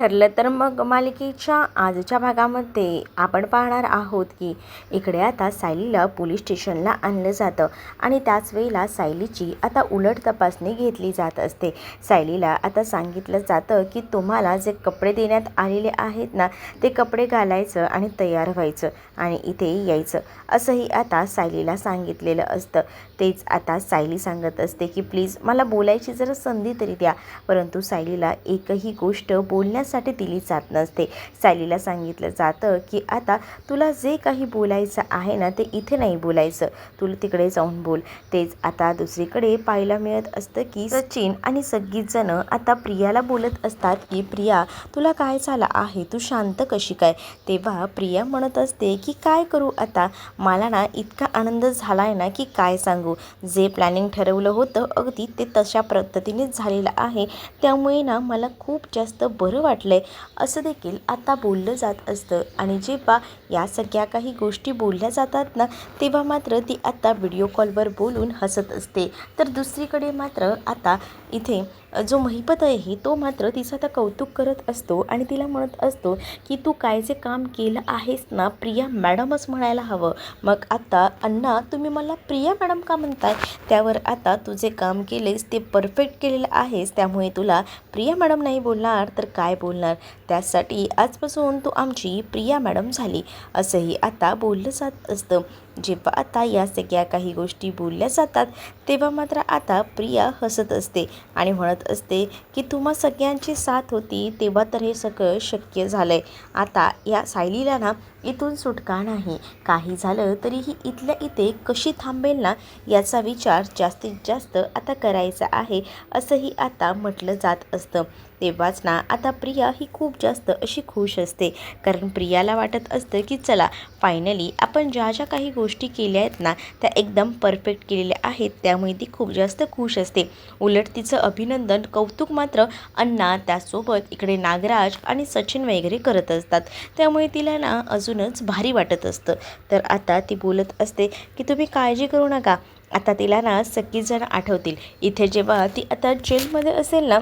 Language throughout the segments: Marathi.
ठरलं तर मग मालिकेच्या आजच्या भागामध्ये आपण पाहणार आहोत की इकडे आता सायलीला पोलीस स्टेशनला आणलं जातं आणि त्याच वेळेला सायलीची आता उलट तपासणी घेतली जात असते. सायलीला आता सांगितलं जातं की तुम्हाला जे कपडे देण्यात आलेले आहेत ना, ते कपडे घालायचं आणि तयार व्हायचं आणि इथे यायचं, असंही आता सायलीला सांगितलेलं असतं. तेच आता सायली सांगत असते की प्लीज मला बोलायची जरा संधी तरी द्या, परंतु सायलीला एकही गोष्ट बोलण्यासाठी दिली जात नसते. सायलीला सांगितलं जातं की आता तुला जे काही बोलायचं आहे ना, ते इथे नाही बोलायचं, तुला तिकडे जाऊन बोल. तेच आता दुसरीकडे पाहायला मिळत असतं की सचिन आणि सगळीच जणं आता प्रियाला बोलत असतात की प्रिया, तुला काय झालं आहे, तू शांत कशी काय. तेव्हा प्रिया म्हणत असते की काय करू आता, मला ना इतका आनंद झाला आहे ना की काय सांगू. जे प्लॅनिंग ठरवलं होतं अगदी ते तशा पद्धतीनेच झालेलं आहे, त्यामुळे ना मला खूप जास्त बरं वाटलं आहे, असं देखील आता बोललं जात असतं. आणि जेव्हा या सगळ्या काही गोष्टी बोलल्या जातात ना, तेव्हा मात्र ती आता व्हिडिओ कॉलवर बोलून हसत असते. तर दुसरीकडे मात्र आता इथे जो महिपत आहे तो मात्र तिचं आता कौतुक करत असतो आणि तिला म्हणत असतो की तू काय जे काम केलं आहेस ना, प्रिया मॅडमच म्हणायला हवं. मग आता अण्णा तुम्ही मला प्रिया मॅडम का म्हणताय, त्यावर आता तू जे काम केलेस ते परफेक्ट केलेलं आहेस, त्यामुळे तुला प्रिया मॅडम नाही बोलणार तर काय बोलणार, त्यासाठी आजपासून तू आमची प्रिया मॅडम झाली, असंही आता बोललं जात असतं. जेव्हा आता या सगळ्या काही गोष्टी बोलल्या जातात तेव्हा मात्र आता प्रिया हसत असते आणि म्हणत असते की तुम्हा सगळ्यांची साथ होती तेव्हा तर हे सगळं शक्य झालं आहे. आता या सायलीला ना इथून सुटका नाही, काही झालं तरीही इथल्या इथे कशी थांबेल ना, याचा विचार जास्तीत जास्त आता करायचा आहे, असंही आता म्हटलं जात असतं. तेव्हाच ना आता प्रिया ही खूप जास्त अशी खुश असते, कारण प्रियाला वाटत असतं की चला फायनली आपण ज्या ज्या काही गोष्टी केल्या आहेत ना त्या एकदम परफेक्ट केलेल्या आहेत, त्यामुळे ती खूप जास्त खुश असते. उलट तिचं अभिनंदन कौतुक मात्र अण्णा त्यासोबत इकडे नागराज आणि सचिन वगैरे करत असतात, त्यामुळे तिला ना अजूनच भारी वाटत असतं. तर आता ती बोलत असते की तुम्ही काळजी करू नका, आता तिला ना सगळीजण आठवतील. इथे जेव्हा ती आता जेलमध्ये असेल ना,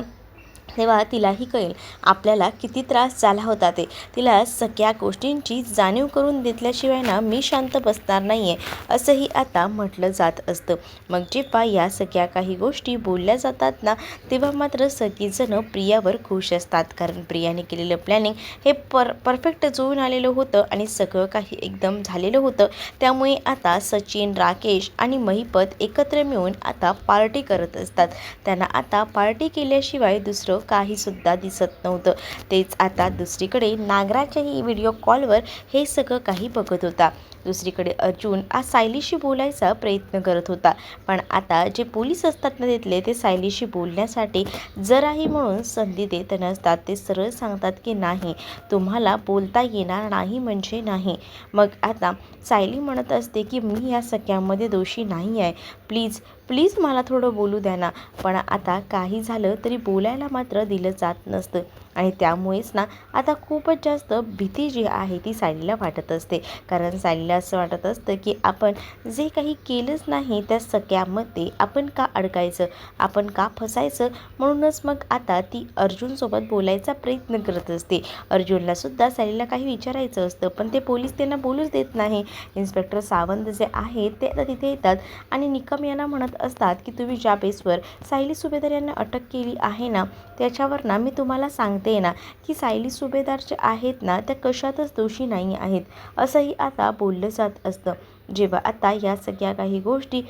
तेव्हा तिलाही कळेल आपल्याला किती त्रास झाला होता ते, तिला सगळ्या गोष्टींची जाणीव करून देतल्याशिवाय ना मी शांत बसणार नाही आहे, असंही आता म्हटलं जात असतं. मग जेव्हा या सगळ्या काही गोष्टी बोलल्या जातात ना, तेव्हा मात्र सगळीजणं प्रियावर खुश असतात, कारण प्रियाने केलेलं प्लॅनिंग हे परफेक्ट जुळून आलेलं होतं आणि सगळं काही एकदम झालेलं होतं. त्यामुळे आता सचिन, राकेश आणि महिपत एकत्र मिळून आता पार्टी करत असतात. त्यांना आता पार्टी केल्याशिवाय दुसरं काहीसुद्धा दिसत नव्हतं. तेच आता दुसरीकडे नागराजच्याही व्हिडिओ कॉलवर हे सगळं काही बघत होता. दुसरीकडे अर्जुन आज सायलीशी बोलायचा प्रयत्न करत होता, पण आता जे पोलीस असतात ना तिथले, ते सायलीशी बोलण्यासाठी जराही म्हणून संधी देत नसतात. ते सरळ सांगतात की नाही, तुम्हाला बोलता येणार नाही म्हणजे नाही. मग आता सायली म्हणत असते की मी या सगळ्यामध्ये दोषी नाही आहे, प्लीज प्लीज मला थोडं बोलू द्या ना. पण आता काही झालं तरी बोलायला मात्र दिलं जात नसतं आणि त्यामुळेच ना आता खूपच जास्त भीती जी आहे ती सायलीला वाटत असते, कारण सायलीला असं वाटत असतं की आपण जे काही केलंच नाही त्या सगळ्यामध्ये आपण का अडकायचं, आपण का फसायचं. म्हणूनच मग आता ती अर्जुनसोबत बोलायचा प्रयत्न करत असते. अर्जुनलासुद्धा सायलीला काही विचारायचं असतं, पण ते पोलीस त्यांना बोलूच देत नाही. इन्स्पेक्टर सावंत जे आहेत ते आता तिथे येतात आणि निकम यांना म्हणत असतात की तुम्ही ज्या बेसवर सायली सुभेदार यांना अटक केली आहे ना, त्याच्यावर ना मी तुम्हाला सांगते ना की सायली सुभेदार जे आहेत ना त्या कशातच दोषी नाही आहेत, असंही आता बोललं जात असतं. जेव्हा आता या सगळ्या काही गोष्टी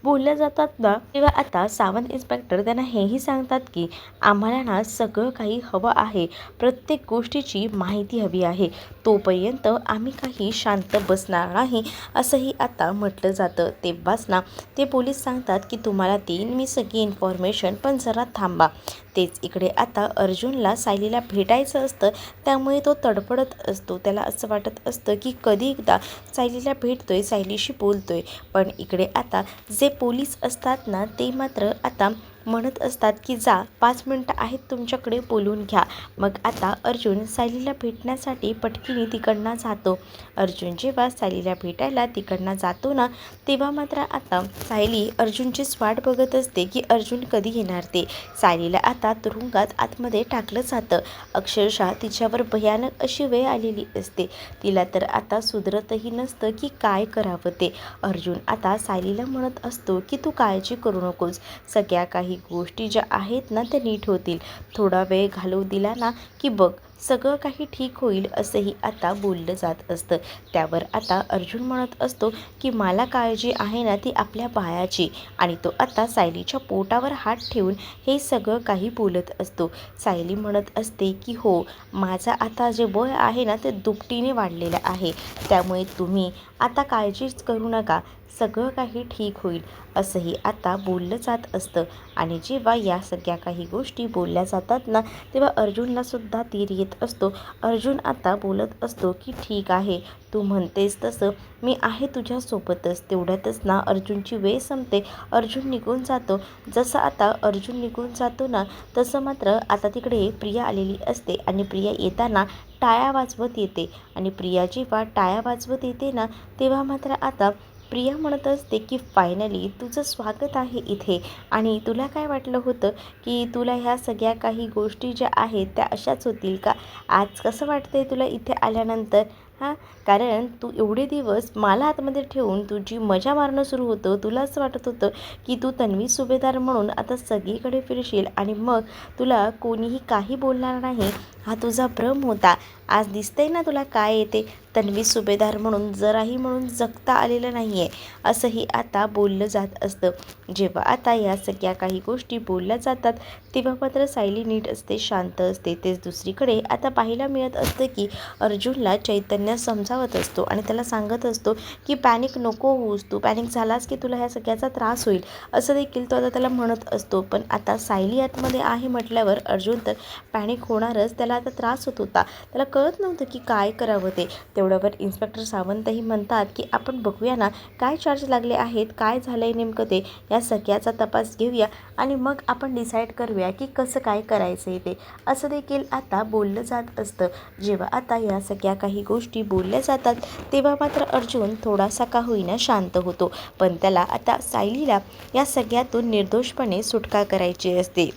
बोलल्या जातात ना, तेव्हा आता सावंत इन्स्पेक्टर त्यांना हेही सांगतात की आम्हाला ना सगळं काही हवं आहे, प्रत्येक गोष्टीची माहिती हवी आहे, तोपर्यंत आम्ही काही शांत बसणार नाही, असंही आता म्हटलं जातं. तेव्हाच ना ते पोलीस सांगतात की तुम्हाला देईन मी सगळी इन्फॉर्मेशन, पण जरा थांबा. तेच इकडे आता अर्जुनला सायलीला भेटायचं असतं, त्यामुळे तो तडफडत असतो. त्याला असं वाटत असतं की कधी एकदा सायलीला भेटतोय, सायलीशी बोलतोय. पण इकडे आता जे पोलीस असतात ना ते मात्र आता म्हणत असतात की जा 5 मिनटं आहेत तुमच्याकडे, बोलून घ्या. मग आता अर्जुन सायलीला भेटण्यासाठी पटकीने तिकडनं जातो. अर्जुन जेव्हा सायलीला भेटायला तिकडनं जातो ना, तेव्हा मात्र आता सायली अर्जुनचीच वाट बघत असते की अर्जुन कधी येणार ते. सायलीला आता तुरुंगात आतमध्ये टाकलं जातं. अक्षरशः तिच्यावर भयानक अशी वेळ आलेली असते. तिला तर आता सुधरतही नसतं की काय करावं ते. अर्जुन आता सायलीला म्हणत असतो की तू काळजी करू नकोस, सगळ्या काही गोष्टी ज्या आहेत ना त्या नीट होतील. थोडा वेळ घालवू दिला ना की बघ सगळं काही ठीक होईल, असंही आता बोललं जात असतं. त्यावर आता अर्जुन म्हणत असतो की मला काळजी आहे ना ती आपल्या बाळाची, आणि तो आता सायलीच्या पोटावर हात ठेवून हे सगळं काही बोलत असतो. सायली म्हणत असते की हो, माझा आता जे वय आहे ना ते दुपटीने वाढलेलं आहे, त्यामुळे तुम्ही आता काळजीच करू नका, सगळं काही ठीक होईल, असंही आता बोललं जात असतं. आणि जेव्हा या सगळ्या काही गोष्टी बोलल्या जातात ना, तेव्हा अर्जुनलासुद्धा धीर येत असतो. अर्जुन आता बोलत असतो की ठीक आहे, तू म्हणतेस तसं मी आहे तुझ्यासोबतच. तेवढ्यातच ना अर्जुनची वेळ संपते. अर्जुन निघून जातो. जसं आता अर्जुन निघून जातो ना, तसं मात्र आता तिकडे प्रिया आलेली असते आणि प्रिया येताना टाळ्या वाजवत येते. आणि प्रिया जेव्हा टाळ्या वाजवत येते ना, तेव्हा मात्र आता प्रिया म्हणत असते की फायनली तुझं स्वागत आहे इथे. आणि तुला काय वाटलं होतं की तुला ह्या सगळ्या काही गोष्टी ज्या आहेत त्या अशाच होतील का? आज कसं वाटतंय तुला इथे आल्यानंतर? हां, कारण तू एवढे दिवस मला आतमध्ये ठेवून तुझी मजा मारणं सुरू होतं. तुला असं वाटत होतं की तू तन्वी सुभेदार म्हणून आता सगळीकडे फिरशील आणि मग तुला कोणीही काही बोलणार नाही, हा तुझा भ्रम होता. आज दिसतंय ना तुला काय येते, तन्वी सुभेदार म्हणून जराही म्हणून जगता आलेलं नाही आहे, असंही आता बोललं जात असतं. जेव्हा आता या सगळ्या काही गोष्टी बोलल्या जातात तेव्हा मात्र सायली नीट असते, शांत असते. तेच दुसरीकडे आता पाहायला मिळत असतं की अर्जुनला चैतन्य समजावत असतो आणि त्याला सांगत असतो की पॅनिक नको होऊस, तू पॅनिक झालास की तुला ह्या सगळ्याचा त्रास होईल, असं देखील तो आता त्याला म्हणत असतो. पण आता सायली आतमध्ये आहे म्हटल्यावर अर्जुन तर पॅनिक होणारच, त्याला आता त्रास होत होता. त्याला कळत नव्हतं की काय करावं ते. तेवढ्यावर इन्स्पेक्टर सावंतही म्हणतात की आपण बघूया ना काय चार्ज लागले आहेत, काय झालं आहे नेमकं ते, या सगळ्याचा तपास घेऊया आणि मग आपण डिसाईड करूया की कसं काय करायचं आहे ते, असं देखील आता बोललं जात असतं. जेव्हा आता या सगळ्या काही गोष्टी बोलल्या जातात तेव्हा मात्र अर्जुन थोडासा का होईना शांत होतो. पण त्याला आता सायलीला या सगळ्यातून निर्दोषपणे सुटका करायची असते.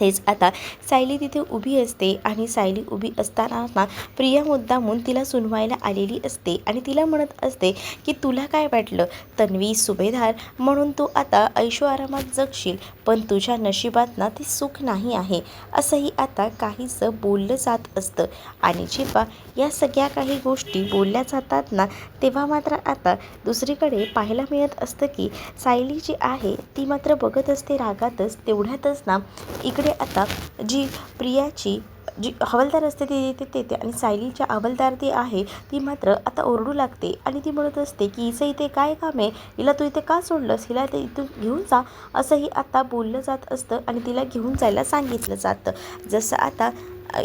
तेच आता सायली तिथे उभी असते आणि सायली उभी असताना ना प्रिया मुद्दामून तिला सुनवायला आलेली असते आणि तिला म्हणत असते की तुला काय वाटलं, तन्वी सुभेदार म्हणून तू आता ऐशोआरामात जगशील, पण तुझ्या नशिबात ना ते सुख नाही आहे, असंही आता काहीसं बोललं जात असतं. आणि जेव्हा या सगळ्या काही गोष्टी बोलल्या जातात ना, तेव्हा मात्र आता दुसरीकडे पाहायला मिळत असतं की सायली जी आहे ती मात्र बघत असते रागातच. तेवढ्यातच ना इकडे आता जी प्रियाची जी हवालदार असते ती येते आणि सायलीच्या हवालदार ती आहे ती मात्र आता ओरडू लागते आणि ती म्हणत असते की हिचं इथे काय काम आहे, हिला तू इथे का सोडलंस, हिला ते इथून घेऊन जा, असंही आता बोललं जात असतं आणि तिला घेऊन जायला सांगितलं जातं. जसं आता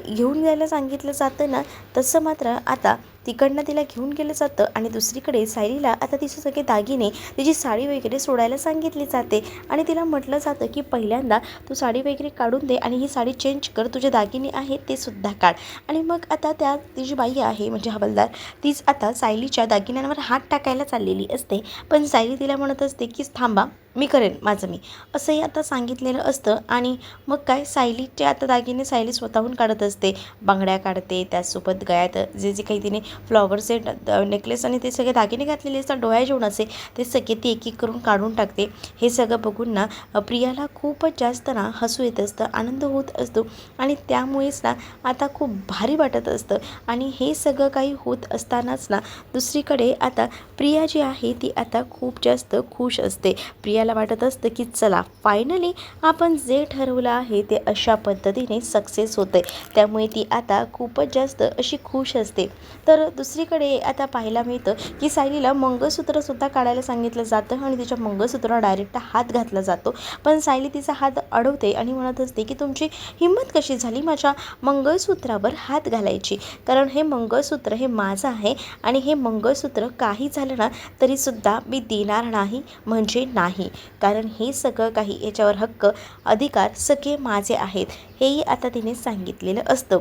घेऊन जायला सांगितलं जातं ना, तसं मात्र आता तिकडनं तिला घेऊन गेलं जातं. आणि दुसरीकडे सायलीला आता तिचे सगळे दागिने, तिची साडी वगैरे सोडायला सांगितली जाते आणि तिला म्हटलं जातं की पहिल्यांदा तू साडी वगैरे काढून दे आणि ही साडी चेंज कर, तुझे दागिने आहेत ते सुद्धा काढ. आणि मग आता त्या ती जी बाई आहे म्हणजे हवालदार, तीच आता सायलीच्या दागिन्यांवर हात टाकायला चाललेली असते. पण सायली तिला म्हणत असते की थांबा, मी करेन माझं मी, असंही आता सांगितलेलं असतं. आणि मग काय सायलीचे आता दागिने सायली स्वतःहून काढत असते, बांगड्या काढते, त्याचसोबत गळ्यात जे जे काही तिने फ्लॉवरचे नेकलेस आणि ते सगळे दागिने घातलेले असतात डोळ्या जेवणाचे, ते सगळे ती एक एक करून काढून टाकते. हे सगळं बघून ना प्रियाला खूपच जास्त ना हसू येत असतं, आनंद होत असतो आणि त्यामुळेच ना आता खूप भारी वाटत असतं. आणि हे सगळं काही होत असतानाच ना दुसरीकडे आता प्रिया जी आहे ती आता खूप जास्त खुश असते. प्रियाला वाटत असतं की चला फायनली आपण जे ठरवलं आहे ते अशा पद्धतीने सक्सेस होतं आहे, त्यामुळे ती आता खूपच जास्त अशी खुश असते. तर तर दुसरीकडे आता पाहायला मिळतं की सायलीला मंगळसूत्रसुद्धा काढायला सांगितलं जातं आणि तिच्या मंगळसूत्रावर डायरेक्ट हात घातला जातो. पण सायली तिचा हात अडवते आणि म्हणत असते की तुमची हिंमत कशी झाली माझ्या मंगळसूत्रावर हात घालायची, कारण हे मंगळसूत्र हे माझं आहे आणि हे मंगळसूत्र काही झालं ना तरीसुद्धा मी देणार नाही म्हणजे नाही, कारण हे सगळं काही याच्यावर हक्क अधिकार सगळे माझे आहेत, हेही आता तिने सांगितलेलं असतं.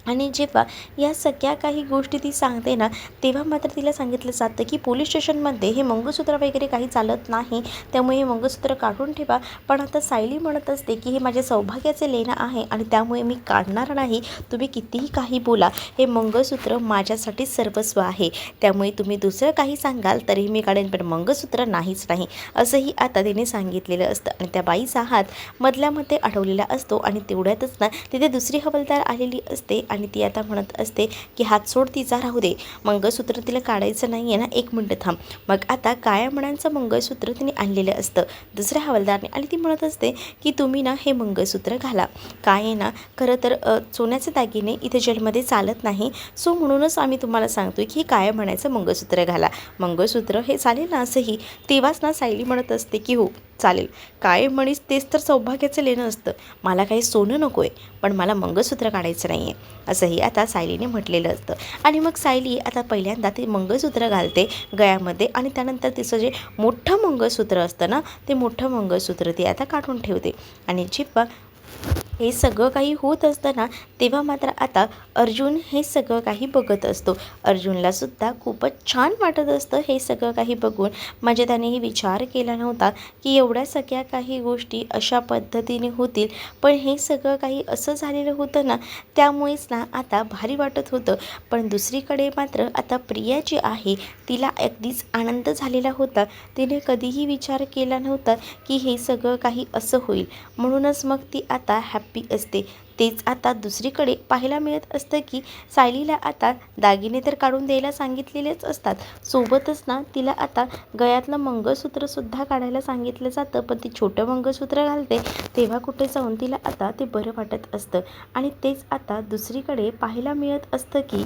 आणि जेव्हा या सगळ्या काही गोष्टी ती सांगते ना, तेव्हा मात्र तिला सांगितलं जातं की पोलीस स्टेशनमध्ये हे मंगळसूत्र वगैरे काही चालत नाही, त्यामुळे हे मंगळसूत्र काढून ठेवा. पण आता सायली म्हणत असते की हे माझे सौभाग्याचे लेणं आहे आणि त्यामुळे मी काढणार नाही. तुम्ही कितीही काही बोला, हे मंगळसूत्र माझ्यासाठी सर्वस्व आहे, त्यामुळे तुम्ही दुसरं काही सांगाल तरीही मी काढेन, पण मंगळसूत्र नाहीच नाही, असंही आता तिने सांगितलेलं असतं. आणि त्या बाईचा हात मधल्यामध्ये अडवलेला असतो आणि तेवढ्यातच ना तिथे दुसरी हवालदार आलेली असते आणि ती आता म्हणत असते की हात सोड तिचा, राहू दे, मंगळसूत्र तिला काढायचं नाही आहे ना, 1 मिनटं थांब. मग आता काळ्या मण्यांचं मंगळसूत्र तिने आणलेलं असतं दुसऱ्या हवालदारने आणि ती म्हणत असते की तुम्ही ना हे मंगळसूत्र घाला. काय आहे ना, खरं तर सोन्याचे दागिने इथे जेलमध्ये चालत नाही, सो म्हणूनच आम्ही तुम्हाला सांगतो की हे काळ्या मण्याचं मंगळसूत्र घाला. मंगळसूत्र हे चालेल ना असंही. तेव्हाच ना सायली म्हणत असते की हो चालेल, काळे मणीच तेच तर सौभाग्याचं लेणं असतं, मला काही सोनं नको आहे, पण मला मंगळसूत्र काढायचं नाही आहे, असंही आता सायलीने म्हटलेलं असतं. आणि मग सायली आता पहिल्यांदा ते मंगळसूत्र घालते गळ्यामध्ये आणि त्यानंतर तिचं जे मोठं मंगळसूत्र असतं ना, ते मोठं मंगळसूत्र ती आता काढून ठेवते. आणि जेव्हा हे सगळं काही होत असतं ना, तेव्हा मात्र आता अर्जुन हे सगळं काही बघत असतो. अर्जुनलासुद्धा खूपच छान वाटत असतं हे सगळं काही बघून. म्हणजे त्यानेही विचार केला नव्हता की एवढ्या सगळ्या काही गोष्टी अशा पद्धतीने होतील, पण हे सगळं काही असं झालेलं होतं ना, त्यामुळेच ना आता भारी वाटत होतं. पण दुसरीकडे मात्र आता प्रिया जी आहे तिला अगदीच आनंद झालेला होता. तिने कधीही विचार केला नव्हता की हे सगळं काही असं होईल, म्हणूनच मग ती आता हॅप्पी असते. तेच आता दुसरीकडे पाहायला मिळत असतं की सायलीला आता दागिने तर काढून द्यायला सांगितलेलेच असतात, सोबतच ना तिला आता गळ्यातलं मंगळसूत्रसुद्धा काढायला सांगितलं जातं. पण ती छोटं मंगळसूत्र घालते तेव्हा कुठे जाऊन तिला आता ते बरं वाटत असतं. आणि तेच आता दुसरीकडे पाहायला मिळत असतं की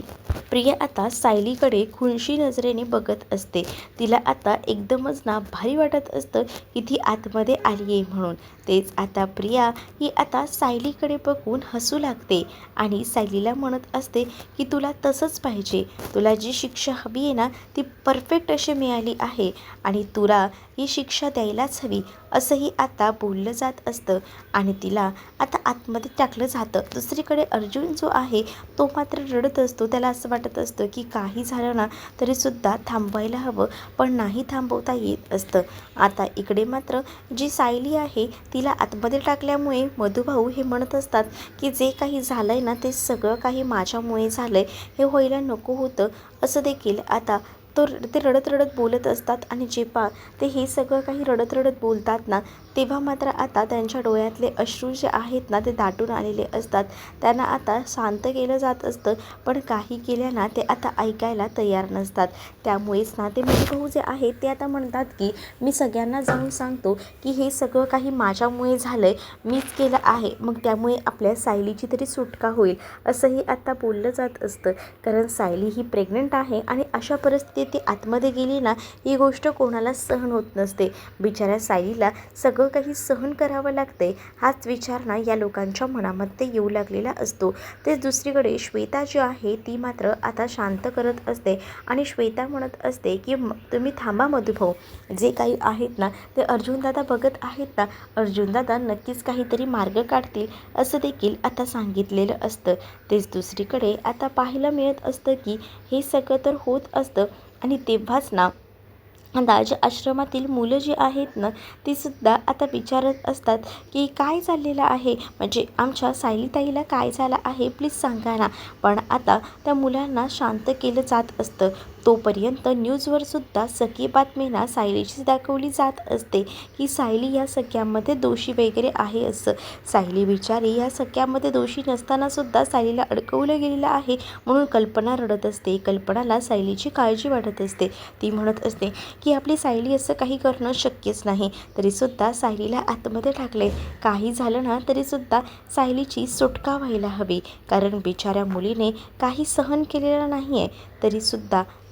प्रिया आता सायलीकडे खुनशी नजरेने बघत असते. तिला आता एकदमच ना भारी वाटत असतं की ती आतमध्ये आली आहे म्हणून. तेच आता प्रिया ही आता सायलीकडे बघून हसू लागते आणि सायलीला म्हणत असते की तुला तसंच पाहिजे, तुला जी शिक्षा हवी आहे ना ती परफेक्ट अशी मिळाली आहे आणि तुला ही शिक्षा द्यायलाच हवी, असंही आता बोललं जात असतं. आणि तिला आता आतमध्ये टाकलं जातं. दुसरीकडे अर्जुन जो आहे तो मात्र रडत असतो. त्याला असं वाटत असतं की काही झालं ना तरीसुद्धा थांबवायला हवं, पण नाही थांबवता येत असतं. आता इकडे मात्र जी सायली आहे तिला आतमध्ये टाकल्यामुळे मधुभाऊ हे म्हणत असतात की जे काही झालं आहे ना ते सगळं काही माझ्यामुळे झालं आहे, हे व्हायला नको होतं, असं देखील आता ते रडत रडत बोलत असतात. आणि जेव्हा ते हे सगळं काही रडत रडत बोलतात ना, तेव्हा मात्र आता त्यांच्या डोळ्यातले अश्रू जे आहेत ना ते दाटून आलेले असतात. त्यांना आता शांत केलं जात असतं, पण काही केल्या ना ते आता ऐकायला तयार नसतात. त्यामुळेच ना ते मधुभाऊ जे आहेत ते आता म्हणतात की मी सगळ्यांना जाऊन सांगतो की हे सगळं काही माझ्यामुळे झालं आहे, मीच केलं आहे, मग त्यामुळे आपल्या सायलीची तरी सुटका होईल, असंही आता बोललं जात असतं. कारण सायली ही प्रेग्नंट आहे आणि अशा परिस्थितीत ती आतमध्ये गेली ना, ही गोष्ट कोणाला सहन होत नसते. बिचाऱ्या सायलीला सगळं काही सहन करावं लागते, हाच विचार ना या लोकांच्या मनामध्ये येऊ लागलेला असतो. तेच दुसरीकडे श्वेता जी आहे ती मात्र आता शांत करत असते आणि श्वेता म्हणत असते की तुम्ही थांबा मधुभाऊ, जे काही आहेत ना ते अर्जुनदादा बघत आहेत ना, अर्जुनदादा नक्कीच काहीतरी मार्ग काढतील, असं देखील आता सांगितलेलं असतं. तेच दुसरीकडे आता पाहायला मिळत असतं की हे सगळं तर होत असतं आणि तेव्हाच ना आता जे आश्रमातील मुलं जी आहेत ना तीसुद्धा आता विचारत असतात की काय चाललेलं आहे, म्हणजे आमच्या सायलीताईला काय झालं आहे, प्लीज सांगा ना. पण आता त्या मुलांना शांत केलं जात असतं. तोपर्यंत न्यूजवर सुद्धा सगळी बातमी ना सायलीचीच दाखवली जात असते की सायली या सगळ्यामध्ये दोषी वगैरे आहे असं. सायली बिचारी या सगळ्यामध्ये दोषी नसताना सुद्धा सायलीला अडकवलं गेलेलं आहे म्हणून कल्पना रडत असते. कल्पनाला सायलीची काळजी वाटत असते. ती म्हणत असते की आपली सायली असं काही करणं शक्यच नाही, तरीसुद्धा सायलीला आतमध्ये टाकले. काही झालं ना तरीसुद्धा सायलीची सुटका व्हायला हवी, कारण बिचाऱ्या मुलीने काही सहन केलेलं नाही आहे.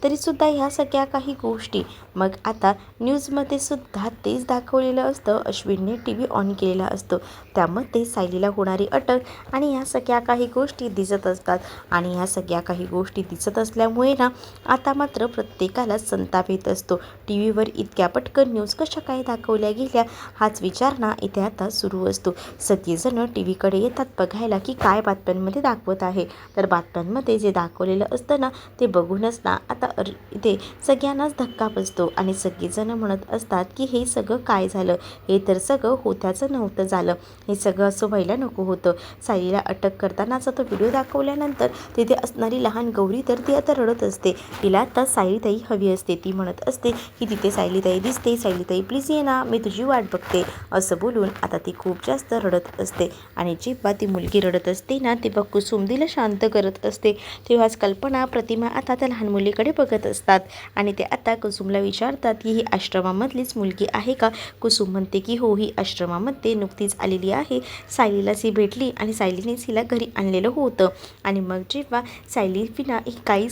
तरीसुद्धा ह्या सगळ्या काही गोष्टी मग आता न्यूजमध्ये सुद्धा तेच दाखवलेलं असतं. अश्विनने TV ऑन केलेला असतो, त्यामध्ये सायलीला होणारी अटक आणि ह्या सगळ्या काही गोष्टी दिसत असतात. आणि ह्या सगळ्या काही गोष्टी दिसत असल्यामुळे ना आता मात्र प्रत्येकाला संताप येत असतो. TV वर इतक्या पटकन न्यूज कशा काय दाखवल्या गेल्या हाच विचार ना इथे आता सुरू असतो. सगळेजण TV कडे येतात बघायला की काय बातम्यांमध्ये दाखवत आहे. तर बातम्यांमध्ये जे दाखवलेलं असतं ना ते बघूनच ना आता इथे सगळ्यांनाच धक्का बसतो आणि सगळेजण म्हणत असतात की हे सगळं काय झालं, हे तर सगळं होत्याचं नव्हतं झालं, हे सगळं असं व्हायला नको होतं. सायलीला अटक करतानाचा तो व्हिडिओ दाखवल्यानंतर तिथे असणारी लहान गौरी तर ती आता रडत असते. तिला आता सायलीताई हवी असते. ती म्हणत असते की तिथे सायलीताई दिसते, सायलीताई प्लीज ये ना, मी तुझी वाट बघते असं बोलून आता ती खूप जास्त रडत असते. आणि जेव्हा ती मुलगी रडत असते ना तेव्हा कुसुम तिला शांत करत असते. तेव्हाच कल्पना, प्रतिमा आता त्या लहान मुलीकडे बघत असतात आणि ते आता कुसुमला विचारतात की ही आश्रमामधलीच मुलगी आहे का. कुसुम म्हणते की हो, ही आश्रमामध्ये नुकतीच आलेली आहे. सायलीलाच ही भेटली आणि सायलीनेच हिला घरी आणलेलं होतं. आणि मग जेव्हा सायली विना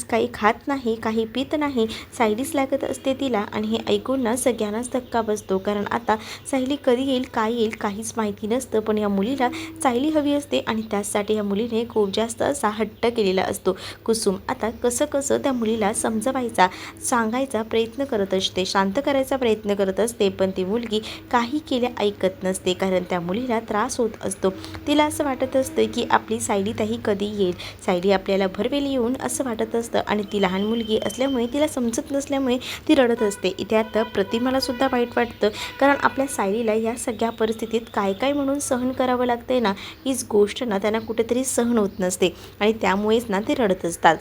काही खात नाही, काही पित नाही, सायलीच लागत असते तिला. आणि हे ऐकून ना सगळ्यांनाच धक्का बसतो, कारण आता सायली कधी येईल काय येईल काहीच माहिती नसतं. पण या मुलीला सायली हवी असते आणि त्याचसाठी या मुलीने खूप जास्त असा हट्ट केलेला असतो. कुसुम आता कसं त्या मुलीला समजवायचा, सांगायचा प्रयत्न करत असते, शांत करायचा प्रयत्न करत असते, पण ती मुलगी काही केल्या ऐकत नसते, कारण त्या मुलीला त्रास होत असतो. तिला असं वाटत असतं की आपली सायलीताई कधी येईल, सायली आपल्याला भरवेल येऊन असं वाटत असतं. आणि ती लहान मुलगी असल्यामुळे तिला समजत नसल्यामुळे ती रडत असते. इथे आता प्रतिमाला सुद्धा वाईट वाटतं, कारण आपल्या सायलीला या सगळ्या परिस्थितीत काय म्हणून सहन करावं लागतंय ना, हीच गोष्ट ना त्यांना कुठेतरी सहन होत नसते आणि त्यामुळेच ना ते रडत असतात.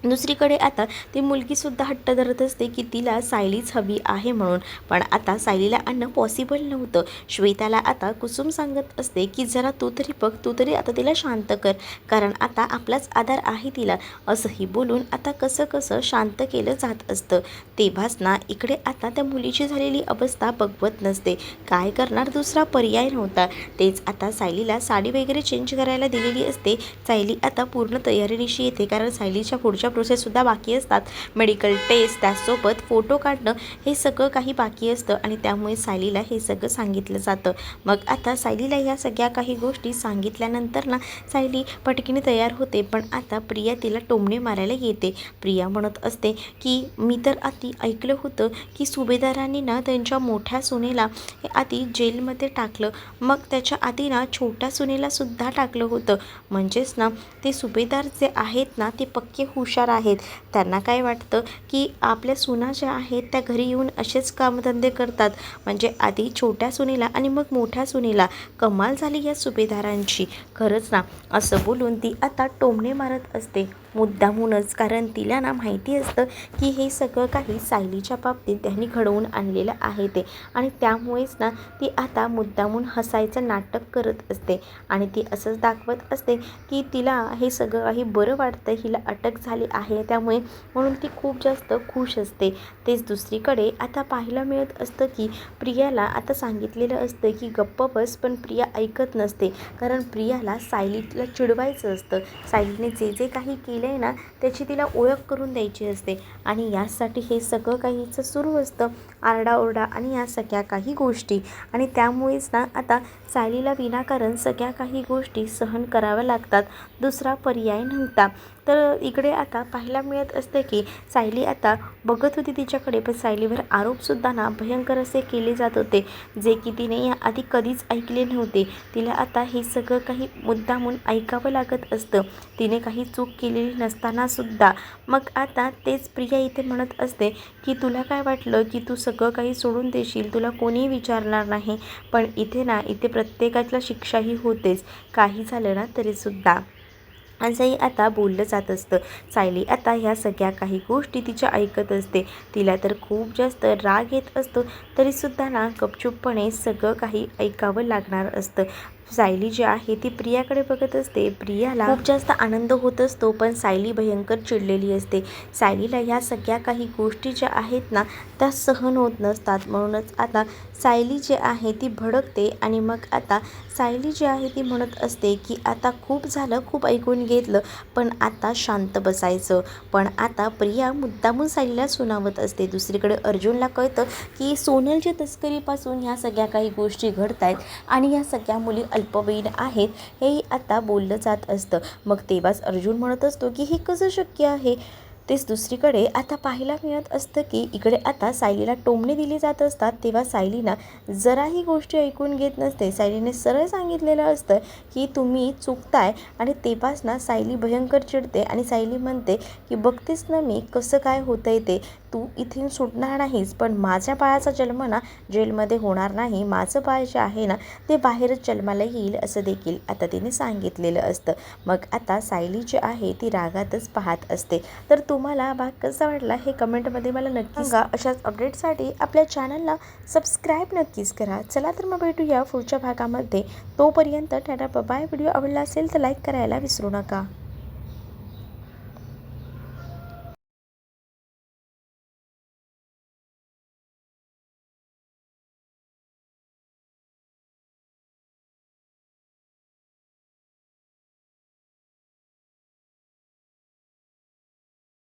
दुसरीकडे आता ती मुलगीसुद्धा हट्ट धरत असते की तिला सायलीच हवी आहे म्हणून, पण आता सायलीला आणणं पॉसिबल नव्हतं. श्वेताला आता कुसुम सांगत असते की जरा तू तरी बघ, तू तरी आता तिला शांत कर, कारण आता आपलाच आधार आहे तिला, असंही बोलून आता कसं शांत केलं जात असतं. तेव्हाच ना इकडे आता त्या मुलीची झालेली अवस्था बघवत नसते. काय करणार, दुसरा पर्याय नव्हता. तेच आता सायलीला साडी वगैरे चेंज करायला दिलेली असते. सायली आता पूर्ण तयारीनिशी येते, कारण सायलीच्या पुढच्या प्रोसेससुद्धा बाकी असतात. मेडिकल टेस्ट, त्याचसोबत फोटो काढणं, हे सगळं काही बाकी असतं आणि त्यामुळे सायलीला हे सगळं सांगितलं जातं. मग आता सायलीला या सगळ्या काही गोष्टी सांगितल्यानंतर ना सायली पटकीने तयार होते, पण आता प्रिया तिला टोमणे मारायला येते. प्रिया म्हणत असते की मी तर आधी ऐकलं होतं की सुभेदारांनी ना त्यांच्या मोठ्या सुनेला हे आधी जेलमध्ये टाकलं, मग त्याच्या आधी ना छोट्या सुनेला सुद्धा टाकलं होतं. म्हणजेच ना ते सुभेदार जे आहेत ना ते पक्के हुशार आहेत. त्यांना काय वाटतं की आपल्या सुना ज्या आहेत त्या घरी येऊन असेच कामधंदे करतात, म्हणजे आधी छोट्या सुनेला आणि मग मोठ्या सुनेला. कमाल झाली या सुभेदारांची, खरंच ना, असं बोलून ती आता टोमणे मारत असते मुद्दामूनच, कारण तिला ना माहिती असतं की हे सगळं काही सायलीच्या बाबतीत त्यांनी घडवून आणलेलं आहे ते, आणि त्यामुळेच ना ती आता मुद्दामून हसायचं नाटक करत असते आणि ती असंच दाखवत असते की तिला हे सगळं काही बरं वाटतं, हिला अटक झाली आहे त्यामुळे, म्हणून ती खूप जास्त खुश असते. तेच दुसरीकडे आता पाहायला मिळत असतं की प्रियाला आता सांगितलेलं असतं की गप्प बस, पण प्रिया ऐकत नसते, कारण प्रियाला सायलीला चिडवायचं असतं. सायलीने जे काही केलं आहे ना त्याची तिला ओळख करून द्यायची असते आणि यासाठी हे सगळं काहीचं सुरू असतं, आरडाओरडा आणि या सगळ्या काही गोष्टी. आणि त्यामुळेच ना आता सायलीला विनाकारण सगळ्या काही गोष्टी सहन कराव्या लागतात, दुसरा पर्याय नव्हता. तर इकडे आता पाहायला मिळत असते की सायली आता बघत होती तिच्याकडे, पण सायलीवर आरोपसुद्धा ना भयंकर असे केले जात होते, जे की तिने याआधी कधीच ऐकले नव्हते. तिला आता हे सगळं काही मुद्दामून ऐकावं लागत असतं, तिने काही चूक केलेली नसतानासुद्धा. मग आता तेच प्रिया इथे म्हणत असते की तुला काय वाटलं की तू सगळं काही सोडून देशील, तुला कोणीही विचारणार नाही, पण इथे प्रत्येकाला शिक्षाही होतेच, काही झालं ना तरीसुद्धा. असंही आता बोललं जात असतं. सायली आता ह्या सगळ्या काही गोष्टी तिच्या ऐकत असते. तिला तर खूप जास्त राग येत असतो, तरीसुद्धा ना गपचूपपणे सगळं काही ऐकावं लागणार असतं. सायली जी आहे ती प्रियाकडे बघत असते. प्रियाला खूप जास्त आनंद होत असतो, पण सायली भयंकर चिडलेली असते. सायलीला ह्या सगळ्या काही गोष्टी ज्या आहेत ना त्या सहन होत नसतात. म्हणूनच आता सायली जी आहे ती भडकते आणि मग आता सायली जी आहे ती म्हणत असते की आता खूप झालं, खूप ऐकून घेतलं, पण आता शांत बसायचं. पण आता प्रिया मुद्दामून सायलीला सुनावत असते. दुसरीकडे अर्जुनला कळतं की सोनलच्या तस्करीपासून ह्या सगळ्या काही गोष्टी घडत आहेत आणि या सगळ्या मुली अल्पवयीन आहेत, हेही आता बोललं जात असतं. मग तेव्हाच अर्जुन म्हणत असतो की हे कसं शक्य आहे. तेच दुसरीकडे आता पाहायला मिळत असतं की इकडे आता सायलीला टोमणे दिली जात असतात. तेव्हा सायलीना जराही गोष्टी ऐकून घेत नसते. सायलीने सरळ सांगितलेलं असतं की तुम्ही चुकताय आणि तेव्हाच ना सायली भयंकर चिडते आणि सायली म्हणते की बघतेच ना मी कसं काय होतंय ते, तू इथून सुटणार नाहीस, पण माझ्या बाळाचा जन्म ना जेलमध्ये होणार नाही, माझं बाळ जे आहे ना ते बाहेरच जन्माला येईल असं देखील आता तिने सांगितलेलं असतं. मग आता सायली जी आहे ती रागातच पाहत असते. तर तुम्हाला भाग कसा वाटला हे कमेंटमध्ये मला नक्की सांगा. अशाच अपडेटसाठी आपल्या चॅनलला सबस्क्राईब नक्कीच करा. चला तर मग भेटूया पुढच्या भागामध्ये. तोपर्यंत टाटा बाय. व्हिडिओ आवडला असेल तर लाईक करायला विसरू नका.